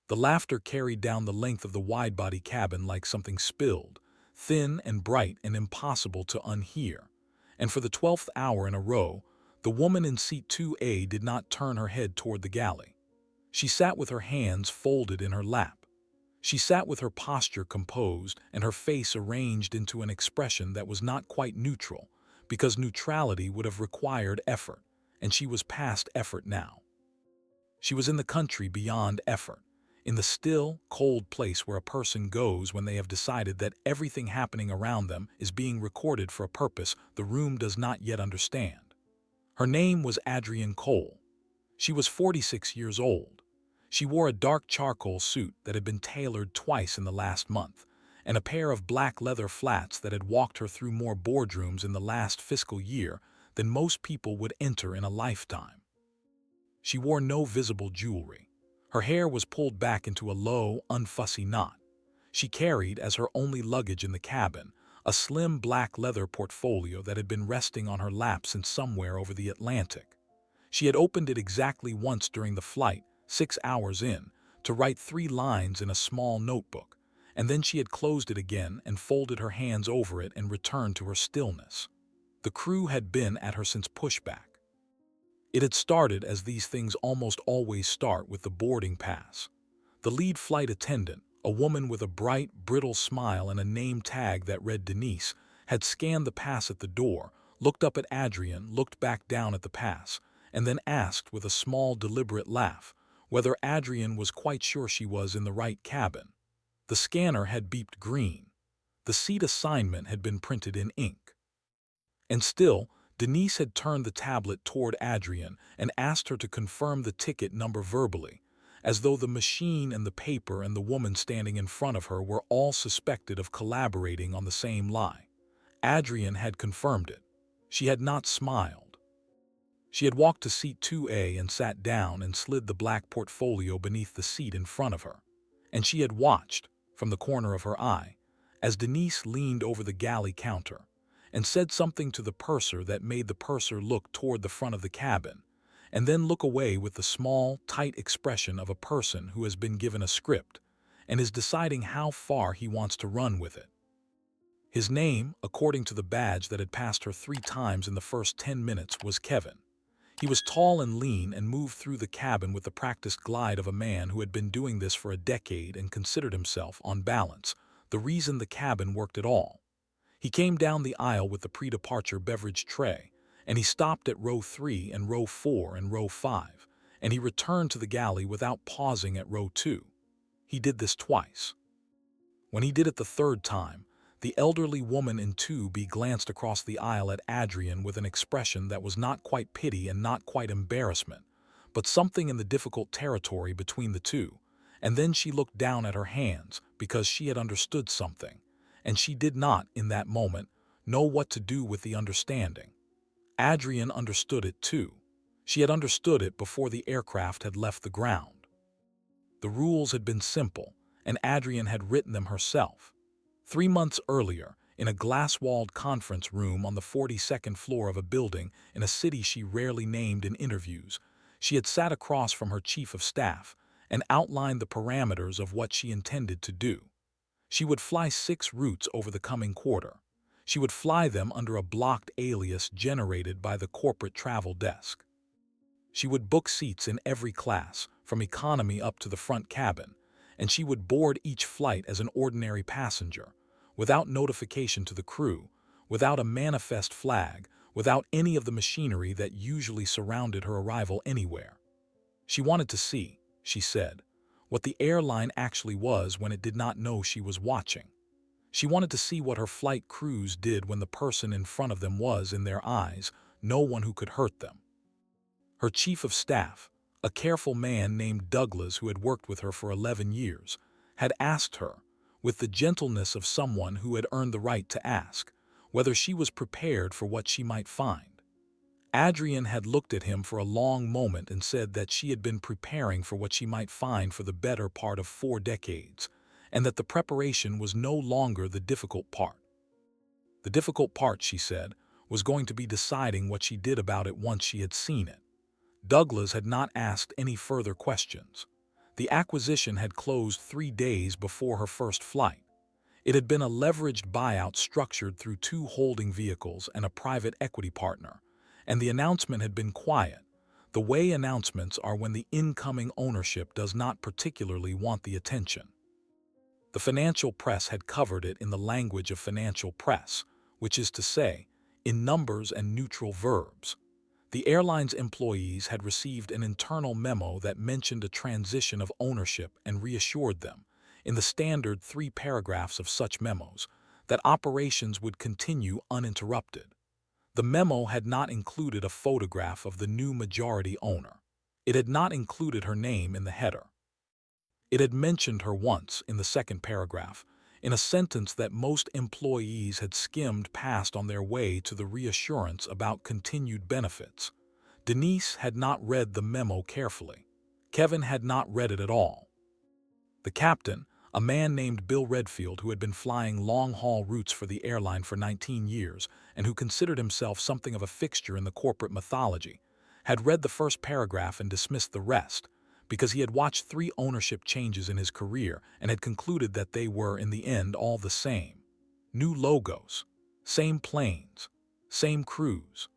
The laughter carried down the length of the wide-body cabin like something spilled, thin and bright and impossible to unhear. And for the 12th hour in a row, the woman in seat 2A did not turn her head toward the galley. She sat with her hands folded in her lap. She sat with her posture composed and her face arranged into an expression that was not quite neutral, because neutrality would have required effort, and she was past effort now. She was in the country beyond effort, in the still, cold place where a person goes when they have decided that everything happening around them is being recorded for a purpose the room does not yet understand. Her name was Adrienne Cole. She was 46 years old. She wore a dark charcoal suit that had been tailored twice in the last month, and a pair of black leather flats that had walked her through more boardrooms in the last fiscal year than most people would enter in a lifetime. She wore no visible jewelry. Her hair was pulled back into a low, unfussy knot. She carried, as her only luggage in the cabin, a slim black leather portfolio that had been resting on her lap since somewhere over the Atlantic. She had opened it exactly once during the flight, 6 hours in, to write 3 lines in a small notebook, and then she had closed it again and folded her hands over it and returned to her stillness. The crew had been at her since pushback. It had started as these things almost always start, with the boarding pass. The lead flight attendant, a woman with a bright, brittle smile and a name tag that read Denise, had scanned the pass at the door, looked up at Adrienne, looked back down at the pass, and then asked with a small, deliberate laugh whether Adrienne was quite sure she was in the right cabin. The scanner had beeped green. The seat assignment had been printed in ink. And still, Denise had turned the tablet toward Adrienne and asked her to confirm the ticket number verbally, as though the machine and the paper and the woman standing in front of her were all suspected of collaborating on the same lie. Adrienne had confirmed it. She had not smiled. She had walked to seat 2A and sat down and slid the black portfolio beneath the seat in front of her. And she had watched, from the corner of her eye, as Denise leaned over the galley counter and said something to the purser that made the purser look toward the front of the cabin, and then look away with the small, tight expression of a person who has been given a script and is deciding how far he wants to run with it. His name, according to the badge that had passed her 3 times in the first 10 minutes, was Kevin. He was tall and lean and moved through the cabin with the practiced glide of a man who had been doing this for a decade and considered himself, on balance, the reason the cabin worked at all. He came down the aisle with the pre-departure beverage tray, and he stopped at row 3 and row 4 and row 5, and he returned to the galley without pausing at row 2. He did this twice. When he did it the 3rd time, the elderly woman in 2B glanced across the aisle at Adrienne with an expression that was not quite pity and not quite embarrassment, but something in the difficult territory between the two, and then she looked down at her hands because she had understood something, and she did not, in that moment, know what to do with the understanding. Adrienne understood it too. She had understood it before the aircraft had left the ground. The rules had been simple, and Adrienne had written them herself. 3 months earlier, in a glass-walled conference room on the 42nd floor of a building in a city she rarely named in interviews, she had sat across from her chief of staff and outlined the parameters of what she intended to do. She would fly 6 routes over the coming quarter. She would fly them under a blocked alias generated by the corporate travel desk. She would book seats in every class, from economy up to the front cabin, and she would board each flight as an ordinary passenger, without notification to the crew, without a manifest flag, without any of the machinery that usually surrounded her arrival anywhere. She wanted to see, she said, what the airline actually was when it did not know she was watching. She wanted to see what her flight crews did when the person in front of them was, in their eyes, no one who could hurt them. Her chief of staff, a careful man named Douglas who had worked with her for 11 years, had asked her, with the gentleness of someone who had earned the right to ask, whether she was prepared for what she might find. Adrienne had looked at him for a long moment and said that she had been preparing for what she might find for the better part of 4 decades, and that the preparation was no longer the difficult part. The difficult part, she said, was going to be deciding what she did about it once she had seen it. Douglas had not asked any further questions. The acquisition had closed 3 days before her first flight. It had been a leveraged buyout structured through 2 holding vehicles and a private equity partner, and the announcement had been quiet, the way announcements are when the incoming ownership does not particularly want the attention. The financial press had covered it in the language of financial press, which is to say, in numbers and neutral verbs. The airline's employees had received an internal memo that mentioned a transition of ownership and reassured them, in the standard 3 paragraphs of such memos, that operations would continue uninterrupted. The memo had not included a photograph of the new majority owner. It had not included her name in the header. It had mentioned her once in the second paragraph, in a sentence that most employees had skimmed past on their way to the reassurance about continued benefits. Denise had not read the memo carefully. Kevin had not read it at all. The captain, a man named Bill Redfield who had been flying long-haul routes for the airline for 19 years and who considered himself something of a fixture in the corporate mythology, had read the first paragraph and dismissed the rest, because he had watched 3 ownership changes in his career and had concluded that they were, in the end, all the same. New logos, same planes, same crews,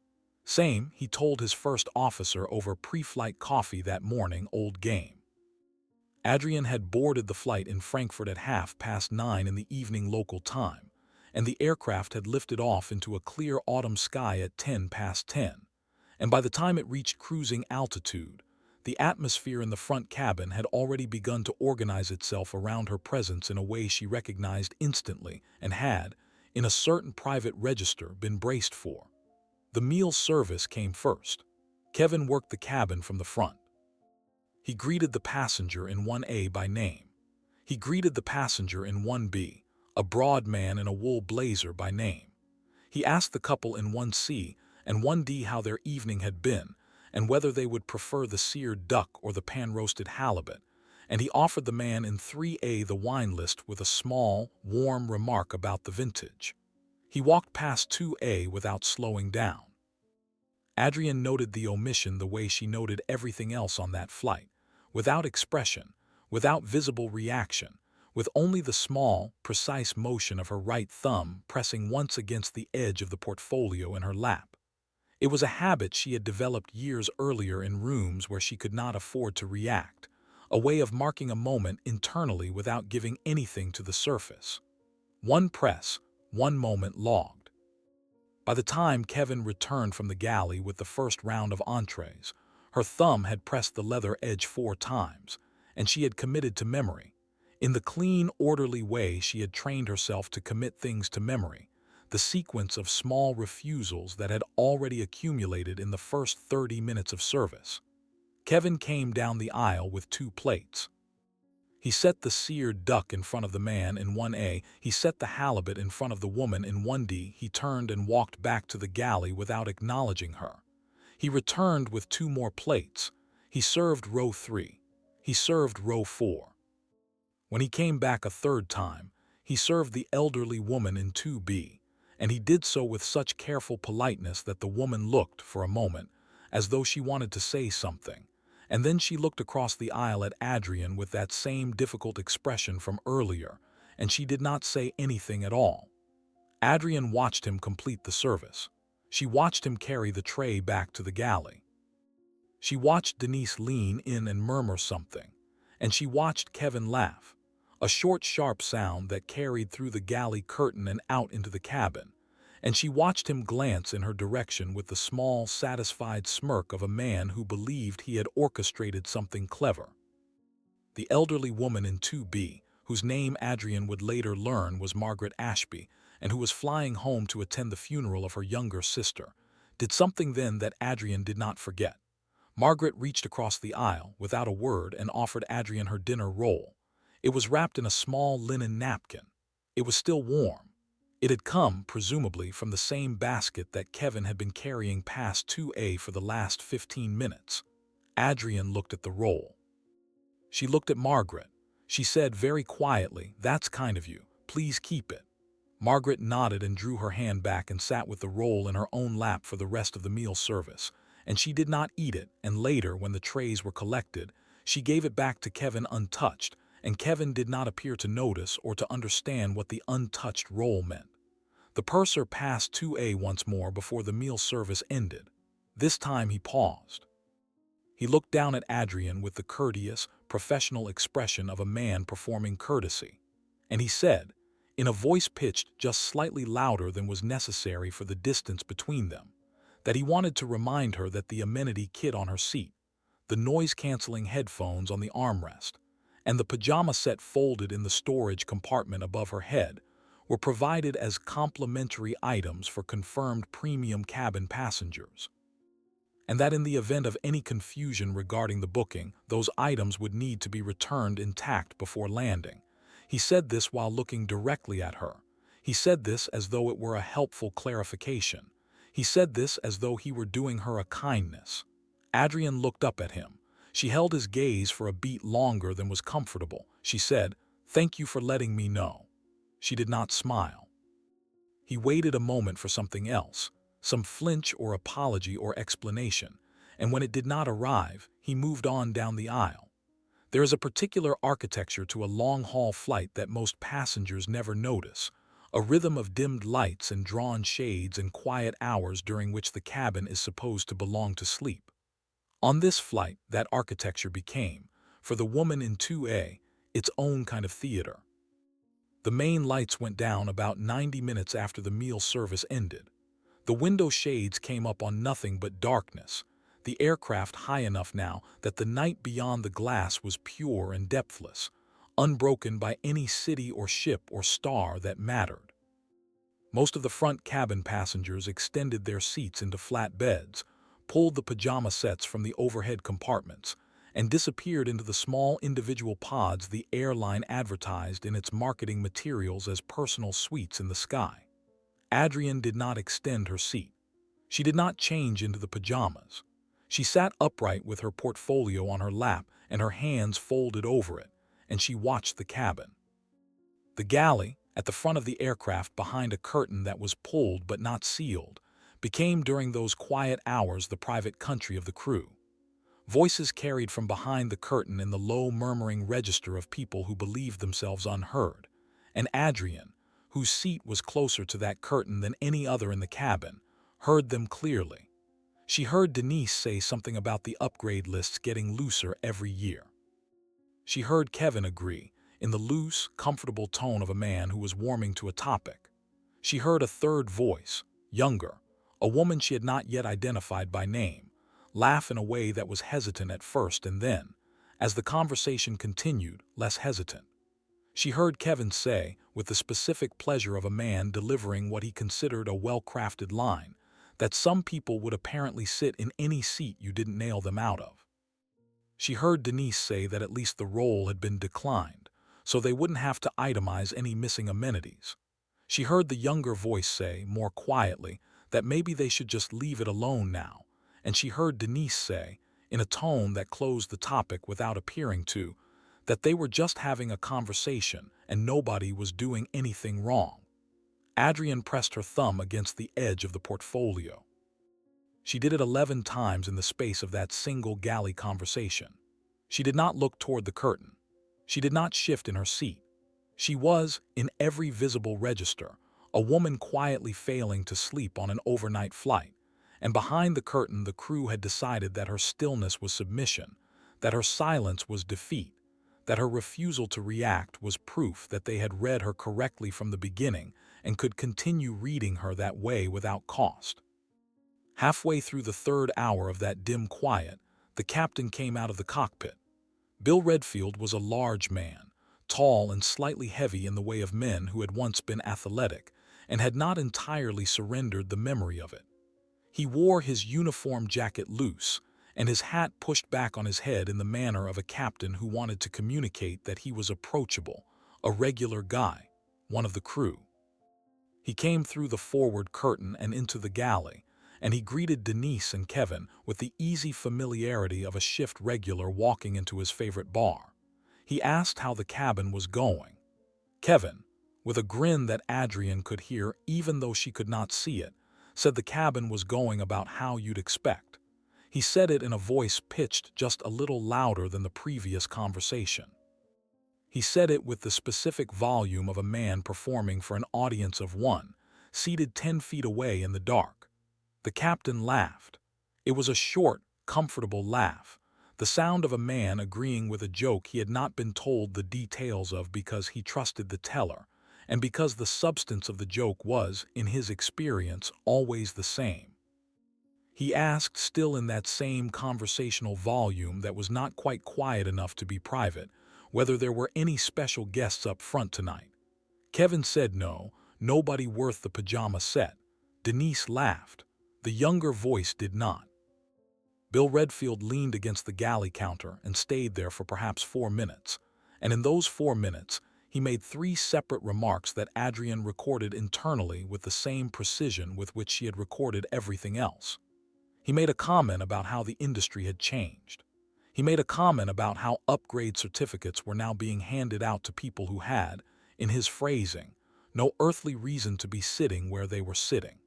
same, he told his first officer over pre-flight coffee that morning, old game. Adrian had boarded the flight in Frankfurt at 9:30 in the evening local time, and the aircraft had lifted off into a clear autumn sky at 10:10, and by the time it reached cruising altitude, the atmosphere in the front cabin had already begun to organize itself around her presence in a way she recognized instantly and had, in a certain private register, been braced for. The meal service came first. Kevin worked the cabin from the front. He greeted the passenger in 1A by name. He greeted the passenger in 1B, a broad man in a wool blazer, by name. He asked the couple in 1C and 1D how their evening had been, and whether they would prefer the seared duck or the pan-roasted halibut, and he offered the man in 3A the wine list with a small, warm remark about the vintage. He walked past 2A without slowing down. Adrian noted the omission the way she noted everything else on that flight, without expression, without visible reaction, with only the small, precise motion of her right thumb pressing once against the edge of the portfolio in her lap. It was a habit she had developed years earlier in rooms where she could not afford to react, a way of marking a moment internally without giving anything to the surface. One press, one moment logged. By the time Kevin returned from the galley with the first round of entrees, her thumb had pressed the leather edge 4 times, and she had committed to memory. In the clean, orderly way she had trained herself to commit things to memory, the sequence of small refusals that had already accumulated in the first 30 minutes of service. Kevin came down the aisle with 2 plates. He set the seared duck in front of the man in 1A, he set the halibut in front of the woman in 1D, he turned and walked back to the galley without acknowledging her. He returned with 2 more plates. He served row 3. He served row 4. When he came back a 3rd time, he served the elderly woman in 2B, and he did so with such careful politeness that the woman looked, for a moment, as though she wanted to say something, and then she looked across the aisle at Adrian with that same difficult expression from earlier, and she did not say anything at all. Adrian watched him complete the service. She watched him carry the tray back to the galley. She watched Denise lean in and murmur something, and she watched Kevin laugh, a short, sharp sound that carried through the galley curtain and out into the cabin, and she watched him glance in her direction with the small, satisfied smirk of a man who believed he had orchestrated something clever. The elderly woman in 2B, whose name Adrian would later learn was Margaret Ashby, and who was flying home to attend the funeral of her younger sister, did something then that Adrian did not forget. Margaret reached across the aisle without a word and offered Adrian her dinner roll. It was wrapped in a small linen napkin. It was still warm. It had come, presumably, from the same basket that Kevin had been carrying past 2A for the last 15 minutes. Adrian looked at the roll. She looked at Margaret. She said very quietly, "That's kind of you. Please keep it." Margaret nodded and drew her hand back and sat with the roll in her own lap for the rest of the meal service, and she did not eat it, and later, when the trays were collected, She gave it back to Kevin untouched, and Kevin did not appear to notice or to understand what the untouched roll meant. The purser passed 2A once more before the meal service ended. This time he paused. He looked down at Adrian with the courteous, professional expression of a man performing courtesy, and he said, in a voice pitched just slightly louder than was necessary for the distance between them, that he wanted to remind her that the amenity kit on her seat, the noise-canceling headphones on the armrest, and the pajama set folded in the storage compartment above her head were provided as complimentary items for confirmed premium cabin passengers, and that in the event of any confusion regarding the booking, those items would need to be returned intact before landing. He said this while looking directly at her. He said this as though it were a helpful clarification. He said this as though he were doing her a kindness. Adrian looked up at him. She held his gaze for a beat longer than was comfortable. She said, "Thank you for letting me know." She did not smile. He waited a moment for something else, some flinch or apology or explanation, and when it did not arrive, he moved on down the aisle. There is a particular architecture to a long-haul flight that most passengers never notice, a rhythm of dimmed lights and drawn shades and quiet hours during which the cabin is supposed to belong to sleep. On this flight, that architecture became, for the woman in 2A, its own kind of theater. The main lights went down about 90 minutes after the meal service ended. The window shades came up on nothing but darkness, the aircraft high enough now that the night beyond the glass was pure and depthless, unbroken by any city or ship or star that mattered. Most of the front cabin passengers extended their seats into flat beds, pulled the pajama sets from the overhead compartments, and disappeared into the small individual pods the airline advertised in its marketing materials as personal suites in the sky. Adrian did not extend her seat. She did not change into the pajamas. She sat upright with her portfolio on her lap and her hands folded over it, and she watched the cabin. The galley, at the front of the aircraft behind a curtain that was pulled but not sealed, became during those quiet hours the private country of the crew. Voices carried from behind the curtain in the low murmuring register of people who believed themselves unheard, and Adrian, whose seat was closer to that curtain than any other in the cabin, heard them clearly. She heard Denise say something about the upgrade lists getting looser every year. She heard Kevin agree, in the loose, comfortable tone of a man who was warming to a topic. She heard a third voice, younger, a woman she had not yet identified by name, laugh in a way that was hesitant at first and then, as the conversation continued, less hesitant. She heard Kevin say, with the specific pleasure of a man delivering what he considered a well-crafted line, that some people would apparently sit in any seat you didn't nail them out of. She heard Denise say that at least the roll had been declined, so they wouldn't have to itemize any missing amenities. She heard the younger voice say, more quietly, that maybe they should just leave it alone now, and she heard Denise say, in a tone that closed the topic without appearing to, that they were just having a conversation and nobody was doing anything wrong. Adrian pressed her thumb against the edge of the portfolio. She did it 11 times in the space of that single galley conversation. She did not look toward the curtain. She did not shift in her seat. She was, in every visible register, a woman quietly failing to sleep on an overnight flight, and behind the curtain the crew had decided that her stillness was submission, that her silence was defeat, that her refusal to react was proof that they had read her correctly from the beginning and could continue reading her that way without cost. Halfway through the third hour of that dim quiet, the captain came out of the cockpit. Bill Redfield was a large man, tall and slightly heavy in the way of men who had once been athletic and had not entirely surrendered the memory of it. He wore his uniform jacket loose, and his hat pushed back on his head in the manner of a captain who wanted to communicate that he was approachable, a regular guy, one of the crew. He came through the forward curtain and into the galley, and he greeted Denise and Kevin with the easy familiarity of a shift regular walking into his favorite bar. He asked how the cabin was going. Kevin, with a grin that Adrian could hear even though she could not see it, said the cabin was going about how you'd expect. He said it in a voice pitched just a little louder than the previous conversation. He said it with the specific volume of a man performing for an audience of one, seated 10 feet away in the dark. The captain laughed. It was a short, comfortable laugh, the sound of a man agreeing with a joke he had not been told the details of because he trusted the teller, and because the substance of the joke was, in his experience, always the same. He asked, still in that same conversational volume that was not quite quiet enough to be private, whether there were any special guests up front tonight. Kevin said no, nobody worth the pajama set. Denise laughed. The younger voice did not. Bill Redfield leaned against the galley counter and stayed there for perhaps 4 minutes, and in those 4 minutes, he made 3 separate remarks that Adrian recorded internally with the same precision with which she had recorded everything else. He made a comment about how the industry had changed. He made a comment about how upgrade certificates were now being handed out to people who had, in his phrasing, no earthly reason to be sitting where they were sitting.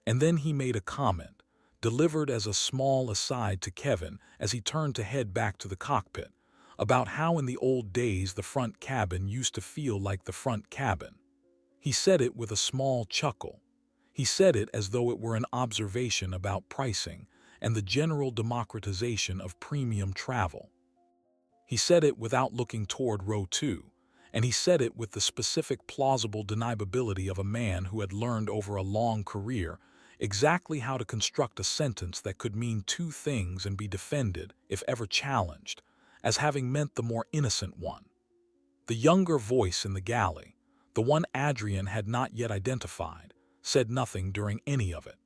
And then he made a comment, delivered as a small aside to Kevin as he turned to head back to the cockpit, about how in the old days the front cabin used to feel like the front cabin. He said it with a small chuckle. He said it as though it were an observation about pricing and the general democratization of premium travel. He said it without looking toward row 2, and he said it with the specific plausible deniability of a man who had learned over a long career exactly how to construct a sentence that could mean 2 things and be defended, if ever challenged, as having meant the more innocent one. The younger voice in the galley, the one Adrian had not yet identified, said nothing during any of it.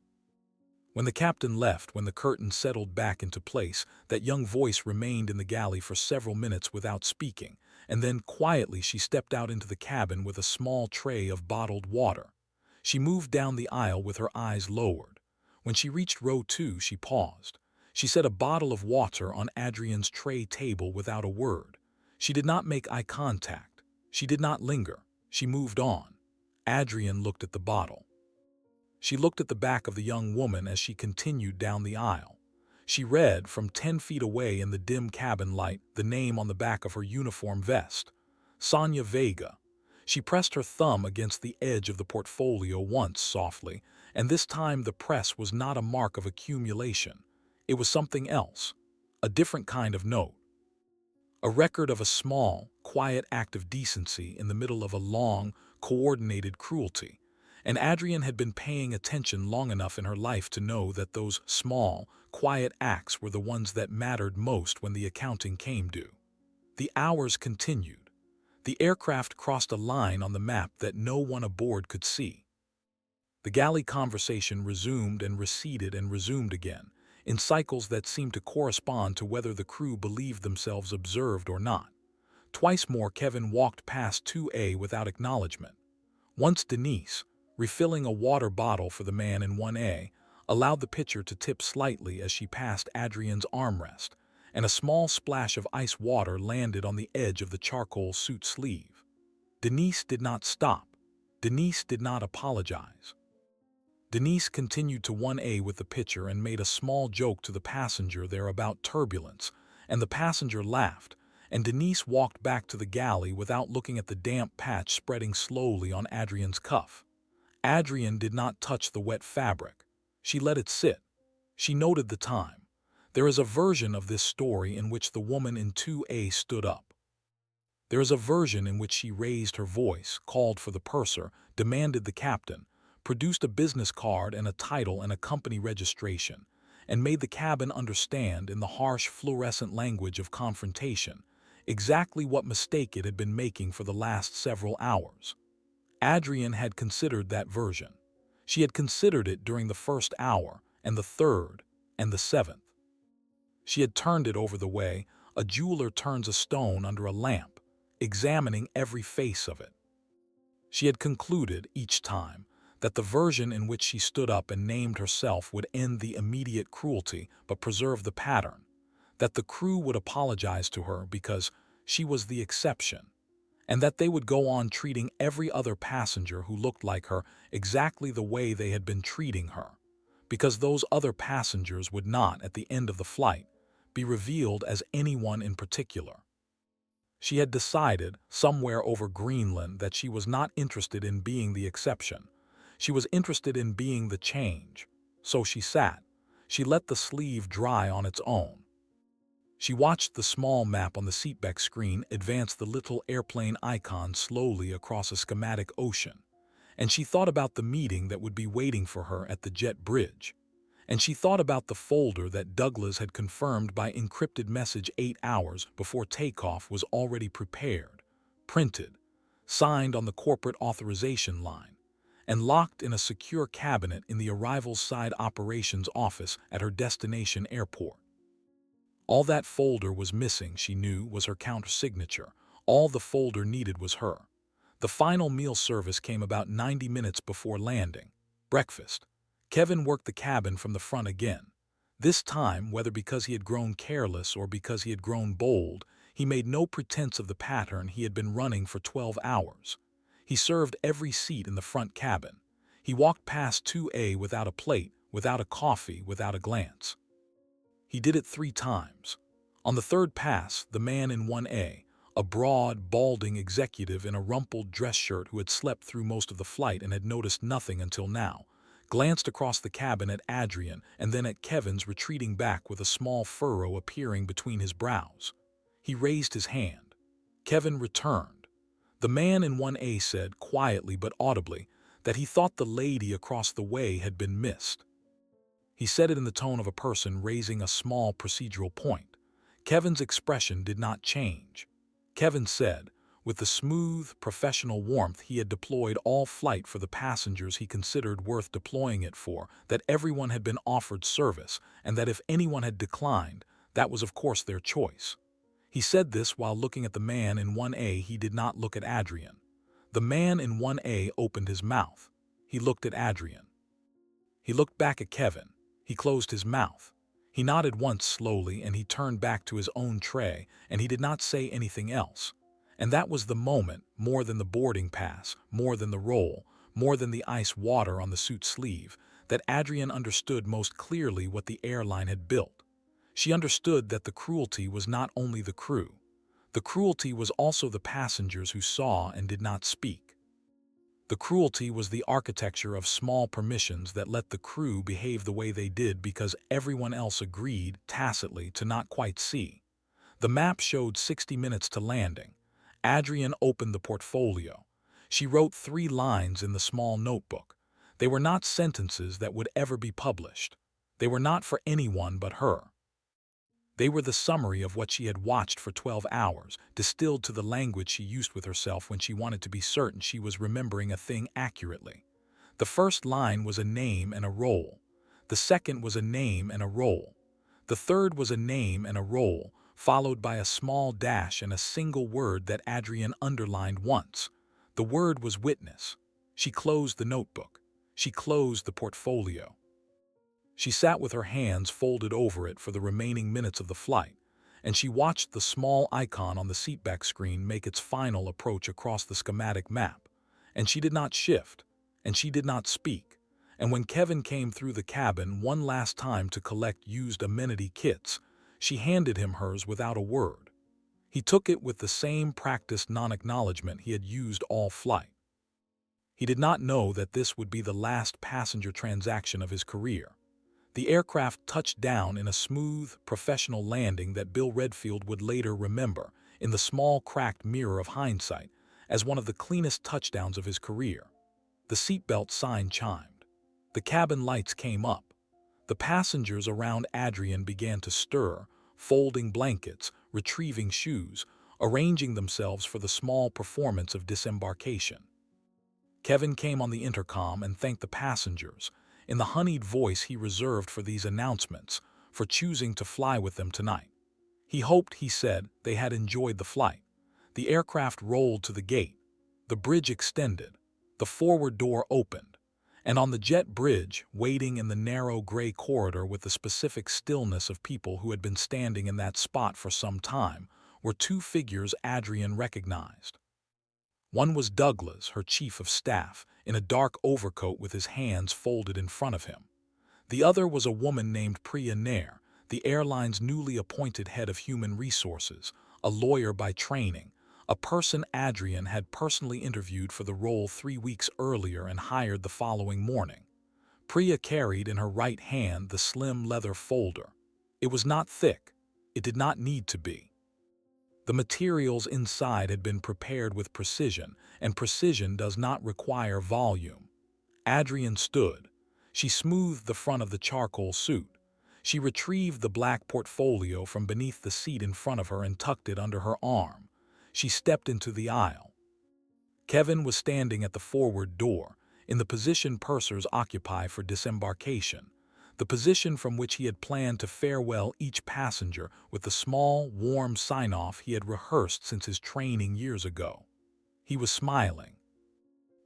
When the captain left, when the curtain settled back into place, that young voice remained in the galley for several minutes without speaking, and then quietly she stepped out into the cabin with a small tray of bottled water. She moved down the aisle with her eyes lowered. When she reached row 2, she paused. She set a bottle of water on Adrian's tray table without a word. She did not make eye contact. She did not linger. She moved on. Adrian looked at the bottle. She looked at the back of the young woman as she continued down the aisle. She read, from 10 feet away in the dim cabin light, the name on the back of her uniform vest. Sonia Vega. She pressed her thumb against the edge of the portfolio once softly, and this time the press was not a mark of accumulation. It was something else, a different kind of note. A record of a small, quiet act of decency in the middle of a long, coordinated cruelty. And Adrian had been paying attention long enough in her life to know that those small, quiet acts were the ones that mattered most when the accounting came due. The hours continued. The aircraft crossed a line on the map that no one aboard could see. The galley conversation resumed and receded and resumed again, in cycles that seemed to correspond to whether the crew believed themselves observed or not. Twice more Kevin walked past 2A without acknowledgement. Once Denise, refilling a water bottle for the man in 1A, allowed the pitcher to tip slightly as she passed Adrian's armrest, and a small splash of ice water landed on the edge of the charcoal suit sleeve. Denise did not stop. Denise did not apologize. Denise continued to 1A with the pitcher and made a small joke to the passenger there about turbulence, and the passenger laughed, and Denise walked back to the galley without looking at the damp patch spreading slowly on Adrian's cuff. Adrian did not touch the wet fabric. She let it sit. She noted the time. There is a version of this story in which the woman in 2A stood up. There is a version in which she raised her voice, called for the purser, demanded the captain, produced a business card and a title and a company registration, and made the cabin understand in the harsh fluorescent language of confrontation exactly what mistake it had been making for the last several hours. Adrian had considered that version. She had considered it during the first hour, and the third, and the 7th. She had turned it over the way a jeweler turns a stone under a lamp, examining every face of it. She had concluded, each time, that the version in which she stood up and named herself would end the immediate cruelty but preserve the pattern, that the crew would apologize to her because she was the exception, and that they would go on treating every other passenger who looked like her exactly the way they had been treating her. because those other passengers would not, at the end of the flight, be revealed as anyone in particular. She had decided, somewhere over Greenland, that she was not interested in being the exception. She was interested in being the change. So she sat. She let the sleeve dry on its own. She watched the small map on the seatback screen advance the little airplane icon slowly across a schematic ocean. And she thought about the meeting that would be waiting for her at the jet bridge. And she thought about the folder that Douglas had confirmed by encrypted message 8 hours before takeoff was already prepared, printed, signed on the corporate authorization line, and locked in a secure cabinet in the arrivals side operations office at her destination airport. All that folder was missing, she knew, was her counter-signature. All the folder needed was her. The final meal service came about 90 minutes before landing. Breakfast. Kevin worked the cabin from the front again. This time, whether because he had grown careless or because he had grown bold, he made no pretense of the pattern he had been running for 12 hours. He served every seat in the front cabin. He walked past 2A without a plate, without a coffee, without a glance. He did it 3 times. On the third pass, the man in 1A, a broad, balding executive in a rumpled dress shirt who had slept through most of the flight and had noticed nothing until now, glanced across the cabin at Adrian and then at Kevin's retreating back with a small furrow appearing between his brows. He raised his hand. Kevin returned. The man in 1A said, quietly but audibly, that he thought the lady across the way had been missed. He said it in the tone of a person raising a small procedural point. Kevin's expression did not change. Kevin said, with the smooth, professional warmth he had deployed all flight for the passengers he considered worth deploying it for, that everyone had been offered service, and that if anyone had declined, that was of course their choice. He said this while looking at the man in 1A. He did not look at Adrian. The man in 1A opened his mouth. He looked at Adrian. He looked back at Kevin. He closed his mouth. He nodded once slowly, and he turned back to his own tray, and he did not say anything else. And that was the moment, more than the boarding pass, more than the roll, more than the ice water on the suit sleeve, that Adrian understood most clearly what the airline had built. She understood that the cruelty was not only the crew. The cruelty was also the passengers who saw and did not speak. The cruelty was the architecture of small permissions that let the crew behave the way they did because everyone else agreed, tacitly, to not quite see. The map showed 60 minutes to landing. Adrian opened the portfolio. She wrote 3 lines in the small notebook. They were not sentences that would ever be published. They were not for anyone but her. They were the summary of what she had watched for 12 hours, distilled to the language she used with herself when she wanted to be certain she was remembering a thing accurately. The first line was a name and a role. The second was a name and a role. The third was a name and a role, followed by a small dash and a single word that Adrian underlined once. The word was witness. She closed the notebook. She closed the portfolio. She sat with her hands folded over it for the remaining minutes of the flight, and she watched the small icon on the seatback screen make its final approach across the schematic map. And she did not shift, and she did not speak. And when Kevin came through the cabin one last time to collect used amenity kits, she handed him hers without a word. He took it with the same practiced non-acknowledgement he had used all flight. He did not know that this would be the last passenger transaction of his career. The aircraft touched down in a smooth, professional landing that Bill Redfield would later remember, in the small cracked mirror of hindsight, as one of the cleanest touchdowns of his career. The seatbelt sign chimed. The cabin lights came up. The passengers around Adrian began to stir, folding blankets, retrieving shoes, arranging themselves for the small performance of disembarkation. Kevin came on the intercom and thanked the passengers, in the honeyed voice he reserved for these announcements, for choosing to fly with them tonight. He hoped, he said, they had enjoyed the flight. The aircraft rolled to the gate. The bridge extended. The forward door opened. And on the jet bridge, waiting in the narrow gray corridor with the specific stillness of people who had been standing in that spot for some time, were 2 figures Adrian recognized. One was Douglas, her chief of staff, in a dark overcoat with his hands folded in front of him. The other was a woman named Priya Nair, the airline's newly appointed head of human resources, a lawyer by training, a person Adrian had personally interviewed for the role 3 weeks earlier and hired the following morning. Priya carried in her right hand the slim leather folder. It was not thick. It did not need to be. The materials inside had been prepared with precision, and precision does not require volume. Adrian stood. She smoothed the front of the charcoal suit. She retrieved the black portfolio from beneath the seat in front of her and tucked it under her arm. She stepped into the aisle. Kevin was standing at the forward door, in the position pursers occupy for disembarkation, the position from which he had planned to farewell each passenger with the small, warm sign-off he had rehearsed since his training years ago. He was smiling.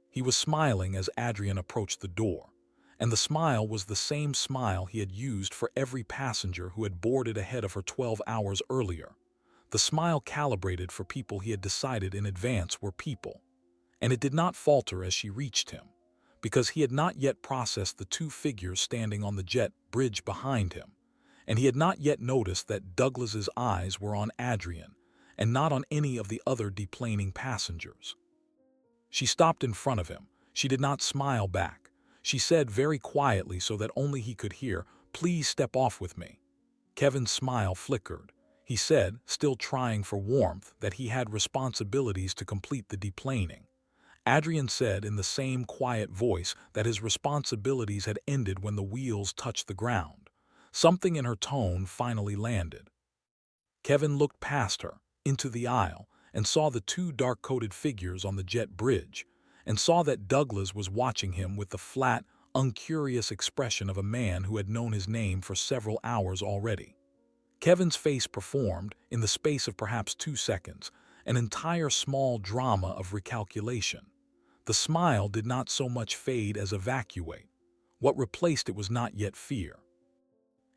He was smiling as Adrian approached the door, and the smile was the same smile he had used for every passenger who had boarded ahead of her 12 hours earlier. The smile calibrated for people he had decided in advance were people. And it did not falter as she reached him, because he had not yet processed the two figures standing on the jet bridge behind him, and he had not yet noticed that Douglas's eyes were on Adrian and not on any of the other deplaning passengers. She stopped in front of him. She did not smile back. She said very quietly so that only he could hear, "Please step off with me." Kevin's smile flickered. He said, still trying for warmth, that he had responsibilities to complete the deplaning. Adrian said in the same quiet voice that his responsibilities had ended when the wheels touched the ground. Something in her tone finally landed. Kevin looked past her, into the aisle, and saw the two dark-coated figures on the jet bridge, and saw that Douglas was watching him with the flat, uncurious expression of a man who had known his name for several hours already. Kevin's face performed, in the space of perhaps 2 seconds, an entire small drama of recalculation. The smile did not so much fade as evacuate. What replaced it was not yet fear.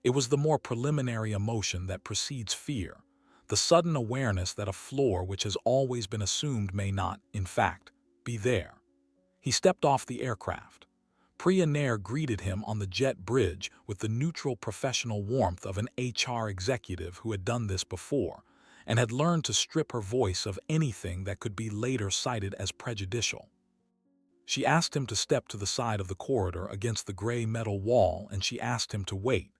It was the more preliminary emotion that precedes fear, the sudden awareness that a floor which has always been assumed may not, in fact, be there. He stepped off the aircraft. Priya Nair greeted him on the jet bridge with the neutral professional warmth of an HR executive who had done this before and had learned to strip her voice of anything that could be later cited as prejudicial. She asked him to step to the side of the corridor against the gray metal wall, and she asked him to wait.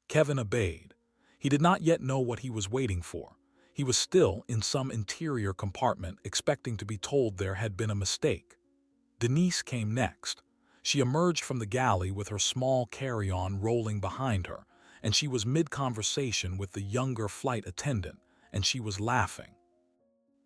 Kevin obeyed. He did not yet know what he was waiting for. He was still in some interior compartment, expecting to be told there had been a mistake. Denise came next. She emerged from the galley with her small carry-on rolling behind her, and she was mid-conversation with the younger flight attendant, and she was laughing.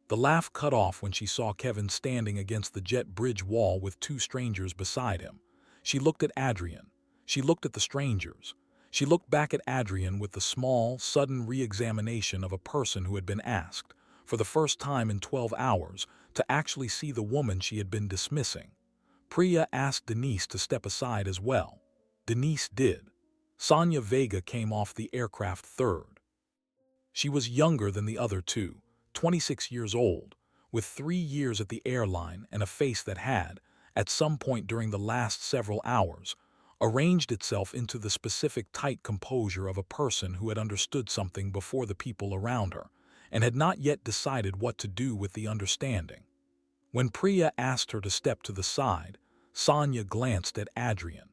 The laugh cut off when she saw Kevin standing against the jet bridge wall with two strangers beside him. She looked at Adrian. She looked at the strangers. She looked back at Adrian with the small, sudden re-examination of a person who had been asked, for the first time in 12 hours, to actually see the woman she had been dismissing. Priya asked Denise to step aside as well. Denise did. Sonia Vega came off the aircraft third. She was younger than the other two, 26 years old, with 3 years at the airline and a face that had, at some point during the last several hours, arranged itself into the specific tight composure of a person who had understood something before the people around her and had not yet decided what to do with the understanding. When Priya asked her to step to the side, Sonia glanced at Adrian.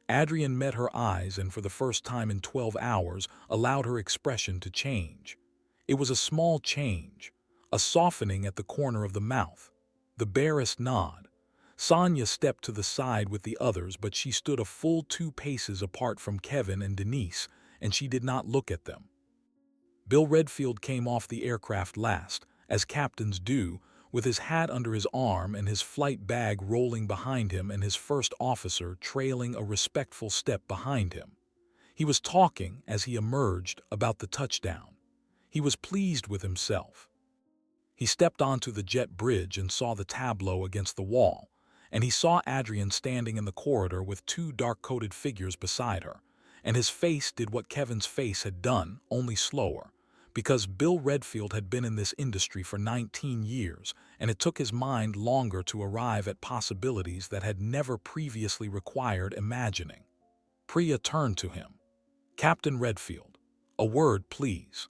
Adrian met her eyes and for the first time in 12 hours allowed her expression to change. It was a small change, a softening at the corner of the mouth, the barest nod. Sonia stepped to the side with the others, but she stood a full 2 paces apart from Kevin and Denise, and she did not look at them. Bill Redfield came off the aircraft last, as captains do, with his hat under his arm and his flight bag rolling behind him and his first officer trailing a respectful step behind him. He was talking, as he emerged, about the touchdown. He was pleased with himself. He stepped onto the jet bridge and saw the tableau against the wall, and he saw Adrian standing in the corridor with 2 dark-coated figures beside her, and his face did what Kevin's face had done, only slower, because Bill Redfield had been in this industry for 19 years, and it took his mind longer to arrive at possibilities that had never previously required imagining. Priya turned to him. "Captain Redfield, a word, please."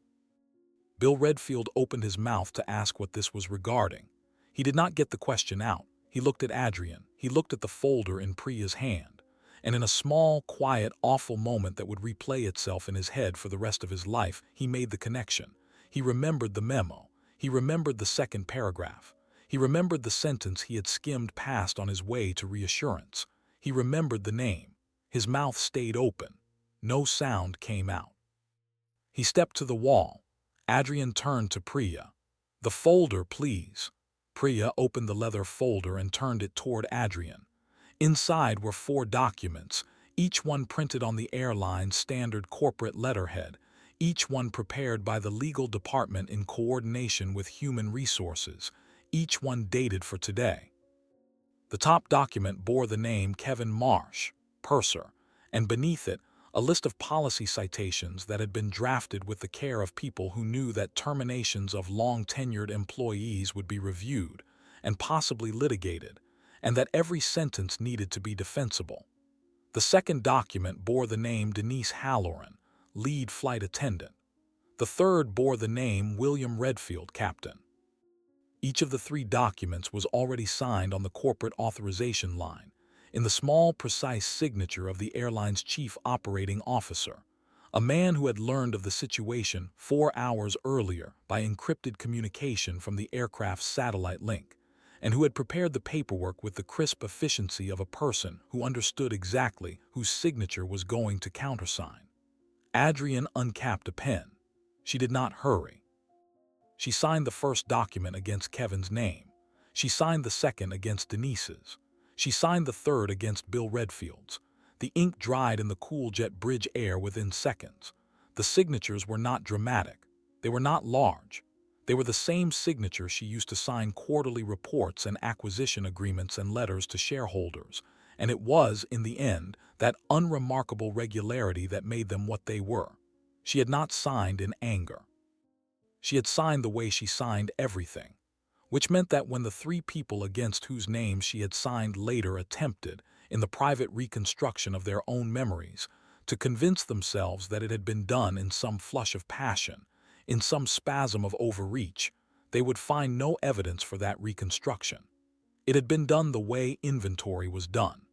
Bill Redfield opened his mouth to ask what this was regarding. He did not get the question out. He looked at Adrian. He looked at the folder in Priya's hand. And in a small, quiet, awful moment that would replay itself in his head for the rest of his life, he made the connection. He remembered the memo. He remembered the second paragraph. He remembered the sentence he had skimmed past on his way to reassurance. He remembered the name. His mouth stayed open. No sound came out. He stepped to the wall. Adrian turned to Priya. "The folder, please." Priya opened the leather folder and turned it toward Adrian. Inside were 4 documents, each one printed on the airline's standard corporate letterhead, each one prepared by the legal department in coordination with human resources, each one dated for today. The top document bore the name Kevin Marsh, purser, and beneath it, a list of policy citations that had been drafted with the care of people who knew that terminations of long-tenured employees would be reviewed and possibly litigated, and that every sentence needed to be defensible. The second document bore the name Denise Halloran, lead flight attendant. The third bore the name William Redfield, captain. Each of the 3 documents was already signed on the corporate authorization line, in the small, precise signature of the airline's chief operating officer, a man who had learned of the situation 4 hours earlier by encrypted communication from the aircraft's satellite link, and who had prepared the paperwork with the crisp efficiency of a person who understood exactly whose signature was going to countersign. Adrian uncapped a pen. She did not hurry. She signed the first document against Kevin's name. She signed the second against Denise's. She signed the third against Bill Redfield's. The ink dried in the cool jet bridge air within seconds. The signatures were not dramatic. They were not large. They were the same signature she used to sign quarterly reports and acquisition agreements and letters to shareholders, and it was, in the end, that unremarkable regularity that made them what they were. She had not signed in anger. She had signed the way she signed everything, which meant that when the 3 people against whose names she had signed later attempted, in the private reconstruction of their own memories, to convince themselves that it had been done in some flush of passion, in some spasm of overreach, they would find no evidence for that reconstruction. It had been done the way inventory was done.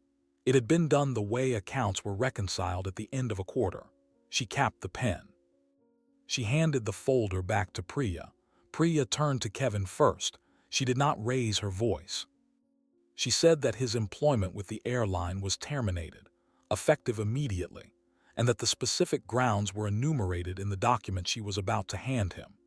It had been done the way accounts were reconciled at the end of a quarter. She capped the pen. She handed the folder back to Priya. Priya turned to Kevin first. She did not raise her voice. She said that his employment with the airline was terminated, effective immediately, and that the specific grounds were enumerated in the document she was about to hand him,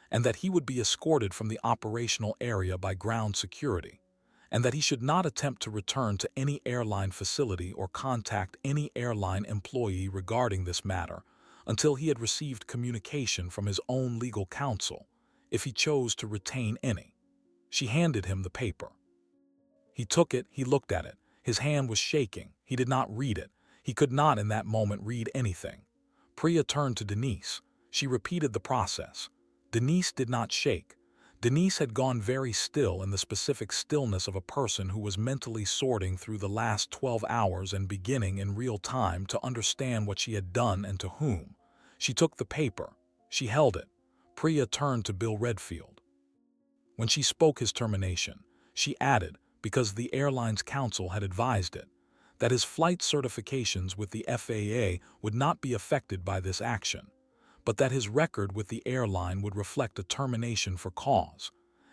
and that he would be escorted from the operational area by ground security, and that he should not attempt to return to any airline facility or contact any airline employee regarding this matter until he had received communication from his own legal counsel, if he chose to retain any. She handed him the paper. He took it, he looked at it. His hand was shaking. He did not read it. He could not in that moment read anything. Priya turned to Denise. She repeated the process. Denise did not shake. Denise had gone very still in the specific stillness of a person who was mentally sorting through the last 12 hours and beginning in real time to understand what she had done and to whom. She took the paper. She held it. Priya turned to Bill Redfield. When she spoke his termination, she added, because the airline's counsel had advised it, that his flight certifications with the FAA would not be affected by this action, but that his record with the airline would reflect a termination for cause,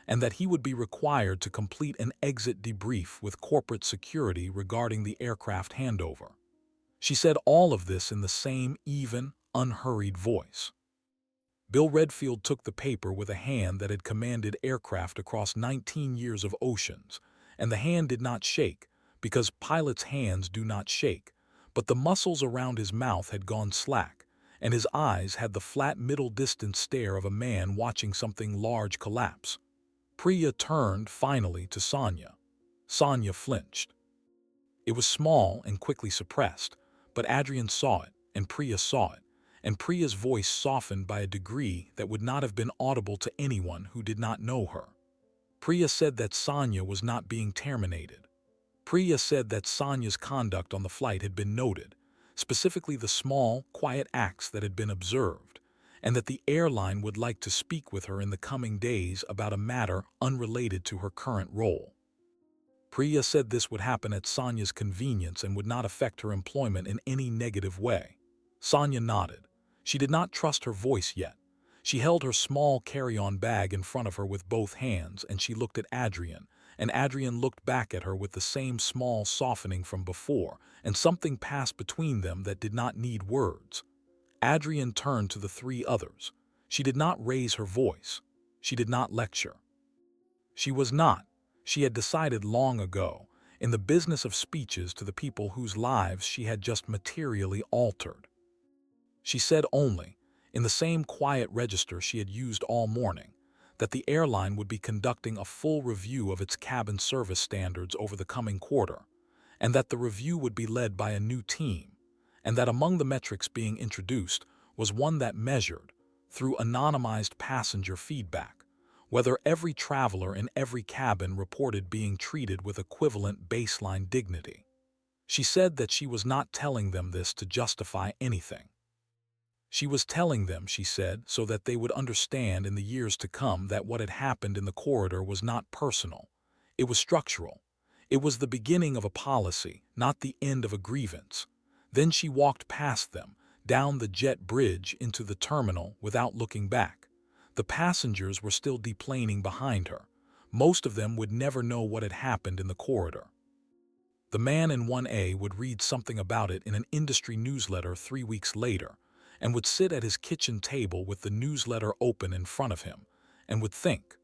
and that he would be required to complete an exit debrief with corporate security regarding the aircraft handover. She said all of this in the same even, unhurried voice. Bill Redfield took the paper with a hand that had commanded aircraft across 19 years of oceans, and the hand did not shake, because pilots' hands do not shake, but the muscles around his mouth had gone slack, and his eyes had the flat middle-distance stare of a man watching something large collapse. Priya turned, finally, to Sonia. Sonia flinched. It was small and quickly suppressed, but Adrian saw it, and Priya saw it, and Priya's voice softened by a degree that would not have been audible to anyone who did not know her. Priya said that Sonia was not being terminated. Priya said that Sonia's conduct on the flight had been noted, specifically the small, quiet acts that had been observed, and that the airline would like to speak with her in the coming days about a matter unrelated to her current role. Priya said this would happen at Sonia's convenience and would not affect her employment in any negative way. Sonia nodded. She did not trust her voice yet. She held her small carry-on bag in front of her with both hands, and she looked at Adrian, and Adrian looked back at her with the same small softening from before, and something passed between them that did not need words. Adrian turned to the three others. She did not raise her voice. She did not lecture. She was not, she had decided long ago, in the business of speeches to the people whose lives she had just materially altered. She said only, in the same quiet register she had used all morning, that the airline would be conducting a full review of its cabin service standards over the coming quarter, and that the review would be led by a new team, and that among the metrics being introduced was one that measured, through anonymized passenger feedback, whether every traveler in every cabin reported being treated with equivalent baseline dignity. She said that she was not telling them this to justify anything. She was telling them, she said, so that they would understand in the years to come that what had happened in the corridor was not personal. It was structural. It was the beginning of a policy, not the end of a grievance. Then she walked past them, down the jet bridge into the terminal without looking back. The passengers were still deplaning behind her. Most of them would never know what had happened in the corridor. The man in 1A would read something about it in an industry newsletter 3 weeks later, and would sit at his kitchen table with the newsletter open in front of him, and would think,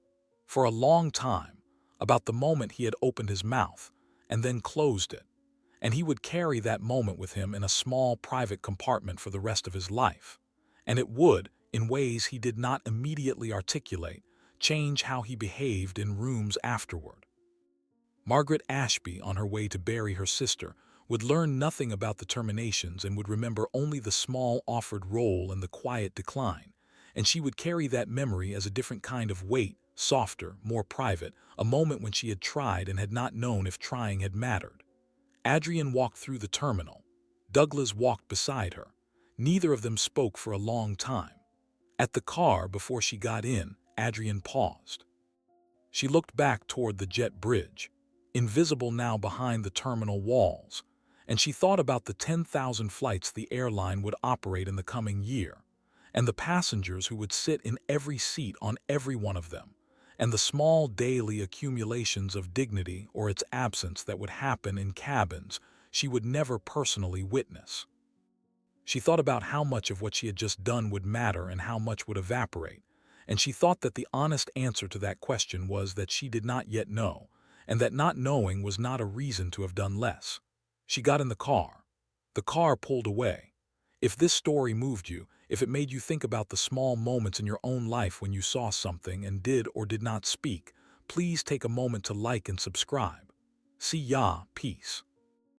for a long time, about the moment he had opened his mouth, and then closed it, and he would carry that moment with him in a small private compartment for the rest of his life, and it would, in ways he did not immediately articulate, change how he behaved in rooms afterward. Margaret Ashby, on her way to bury her sister, would learn nothing about the terminations and would remember only the small offered role and the quiet decline, and she would carry that memory as a different kind of weight, softer, more private, a moment when she had tried and had not known if trying had mattered. Adrian walked through the terminal. Douglas walked beside her. Neither of them spoke for a long time. At the car, before she got in, Adrian paused. She looked back toward the jet bridge, invisible now behind the terminal walls, and she thought about the 10,000 flights the airline would operate in the coming year, and the passengers who would sit in every seat on every one of them, and the small daily accumulations of dignity or its absence that would happen in cabins she would never personally witness. She thought about how much of what she had just done would matter and how much would evaporate, and she thought that the honest answer to that question was that she did not yet know, and that not knowing was not a reason to have done less. She got in the car. The car pulled away. If this story moved you, if it made you think about the small moments in your own life when you saw something and did or did not speak, please take a moment to like and subscribe. See ya, peace.